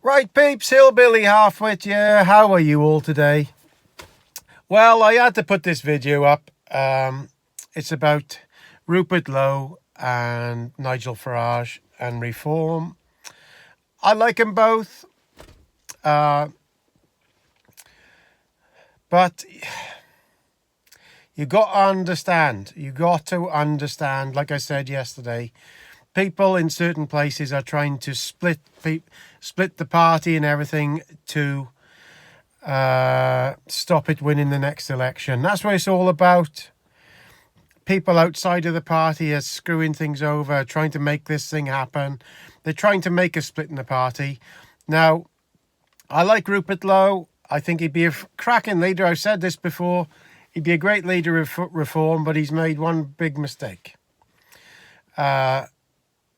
Right, peeps, Hillbilly Halfwit here. How are you all today? Well, I had to put this video up. It's about Rupert Lowe and Nigel Farage and reform. I like them both. But you got to understand, like I said yesterday, people in certain places are trying to split the party and everything to stop it winning the next election. That's what it's all about. People outside of the party are screwing things over, trying to make this thing happen. They're trying to make a split in the party. Now, I like Rupert Lowe. I think he'd be a cracking leader. I've said this before. He'd be a great leader of reform, but he's made one big mistake.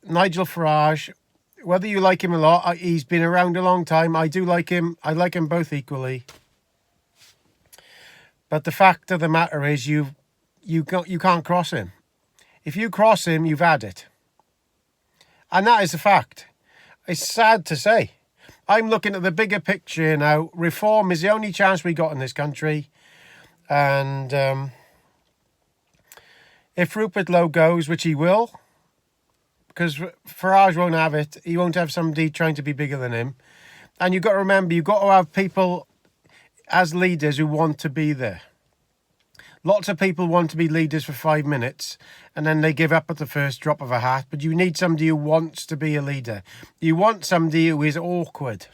Nigel Farage, whether you like him a lot, he's been around a long time. I do like him. I like him both equally. But the fact of the matter is you can't cross him. If you cross him, you've had it. And that is a fact. It's sad to say. I'm looking at the bigger picture now. Reform is the only chance we got in this country. And if Rupert Lowe goes, which he will, because Farage won't have it. He won't have somebody trying to be bigger than him. And you've got to remember, you've got to have people as leaders who want to be there. Lots of people want to be leaders for 5 minutes and then they give up at the first drop of a hat. But you need somebody who wants to be a leader. You want somebody who is awkward.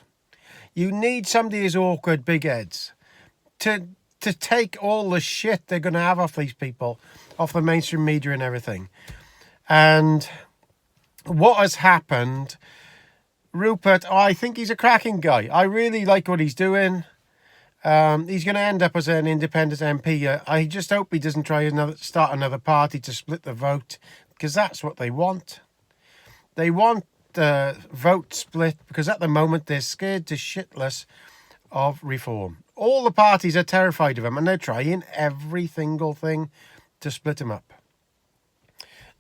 You need somebody who's awkward, big heads, to take all the shit they're going to have off these people, off the mainstream media and everything. And what has happened, Rupert, I think he's a cracking guy. I really like what he's doing. He's going to end up as an independent MP. I just hope he doesn't start another party to split the vote, because that's what they want. They want the vote split because at the moment they're scared to shitless of reform. All the parties are terrified of him and they're trying every single thing to split him up.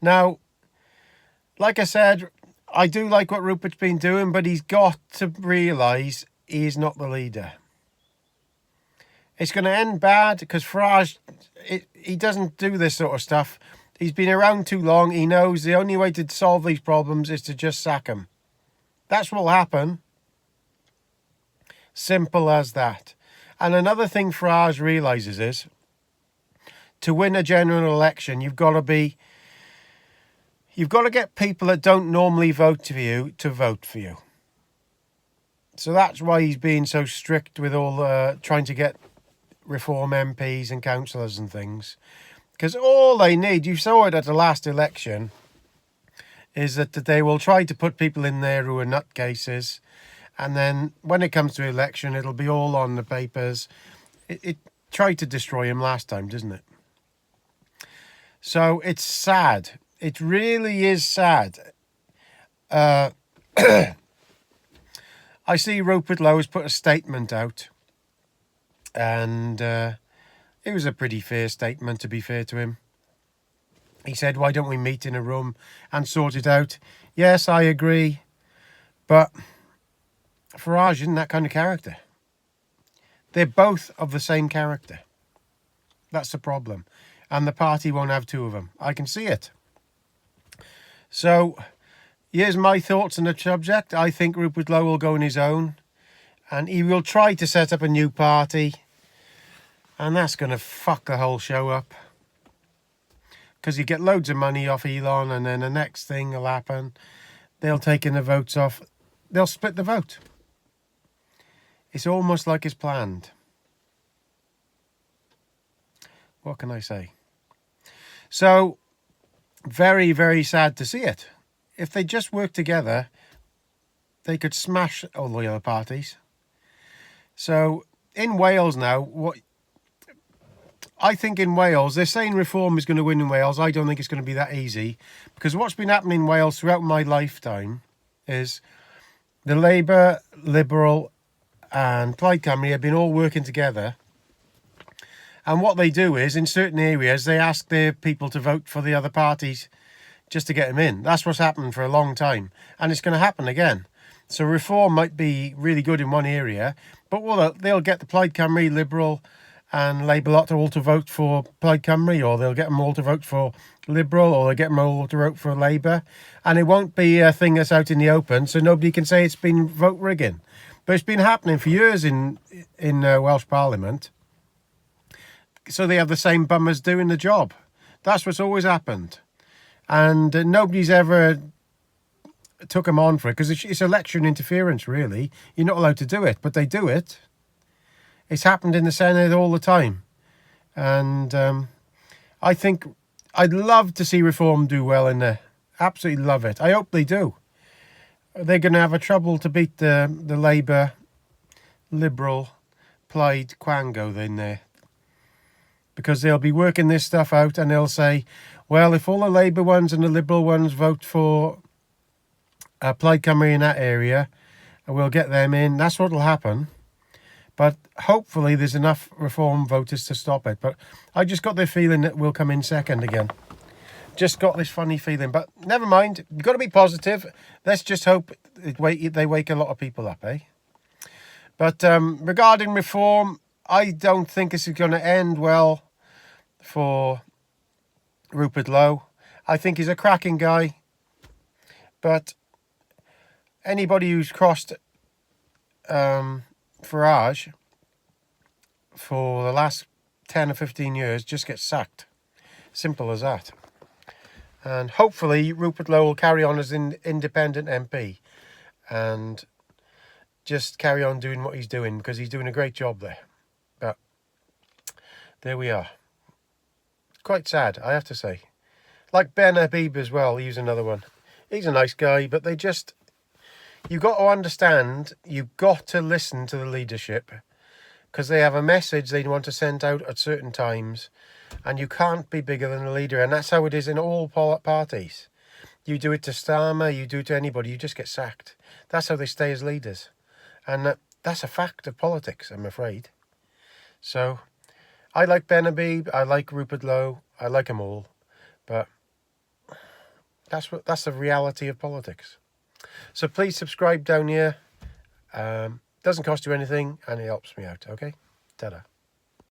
Now, like I said, I do like what Rupert's been doing, but he's got to realise he's not the leader. It's going to end bad because Farage, he doesn't do this sort of stuff. He's been around too long. He knows the only way to solve these problems is to just sack him. That's what will happen. Simple as that. And another thing Farage realises is, to win a general election, you've got to get people that don't normally vote for you to vote for you. So that's why he's being so strict with all trying to get reform MPs and councillors and things. Because all they need, you saw it at the last election, is that they will try to put people in there who are nutcases. And then when it comes to election, it'll be all on the papers. It tried to destroy him last time, doesn't it? So it's sad. It really is sad. I see Rupert Lowe has put a statement out. And it was a pretty fair statement, to be fair to him. He said, why don't we meet in a room and sort it out? Yes, I agree. But Farage isn't that kind of character. They're both of the same character. That's the problem. And the party won't have two of them. I can see it. So, here's my thoughts on the subject. I think Rupert Lowe will go on his own. And he will try to set up a new party. And that's going to fuck the whole show up. Because you get loads of money off Elon. And then the next thing will happen. They'll take in the votes off. They'll split the vote. It's almost like it's planned. What can I say? So, very, very sad to see it. If they just work together, they could smash all the other parties. So, in Wales now, I think in Wales, they're saying reform is going to win in Wales. I don't think it's going to be that easy. Because what's been happening in Wales throughout my lifetime is the Labour, Liberal and Plaid Cymru have been all working together. And what they do is, in certain areas, they ask their people to vote for the other parties just to get them in. That's what's happened for a long time. And it's going to happen again. So Reform might be really good in one area, but they'll get the Plaid Cymru, Liberal and Labour lot all to vote for Plaid Cymru, or they'll get them all to vote for Liberal, or they'll get them all to vote for Labour. And it won't be a thing that's out in the open, so nobody can say it's been vote rigging. But it's been happening for years in Welsh Parliament. So they have the same bummers doing the job. That's what's always happened. And nobody's ever took them on for it, because it's election interference, really. You're not allowed to do it, but they do it. It's happened in the Senate all the time. And I think I'd love to see Reform do well in there. Absolutely love it. I hope they do. They're going to have a trouble to beat the Labour, Liberal, Plaid Cymru in there. Because they'll be working this stuff out and they'll say, well, if all the Labour ones and the Liberal ones vote for Plaid Cymru in that area, we'll get them in. That's what will happen. But hopefully there's enough Reform voters to stop it. But I just got the feeling that we'll come in second again. Just got this funny feeling. But never mind. You've got to be positive. Let's just hope they wake a lot of people up, eh? But regarding Reform, I don't think this is going to end well for Rupert Lowe. I think he's a cracking guy. But anybody who's crossed Farage for the last 10 or 15 years just gets sacked. Simple as that. And hopefully Rupert Lowe will carry on as an independent MP and just carry on doing what he's doing, because he's doing a great job there. But there we are. Quite sad, I have to say. Like Ben Habib as well, he's another one. He's a nice guy, but you've got to understand, you've got to listen to the leadership, because they have a message they want to send out at certain times, and you can't be bigger than the leader. And that's how it is in all parties. You do it to Starmer, you do it to anybody, you just get sacked. That's how they stay as leaders. And that's a fact of politics, I'm afraid. So I like Ben Habib, I like Rupert Lowe, I like them all. But that's the reality of politics. So please subscribe down here. Doesn't cost you anything and it helps me out, okay? Ta-da.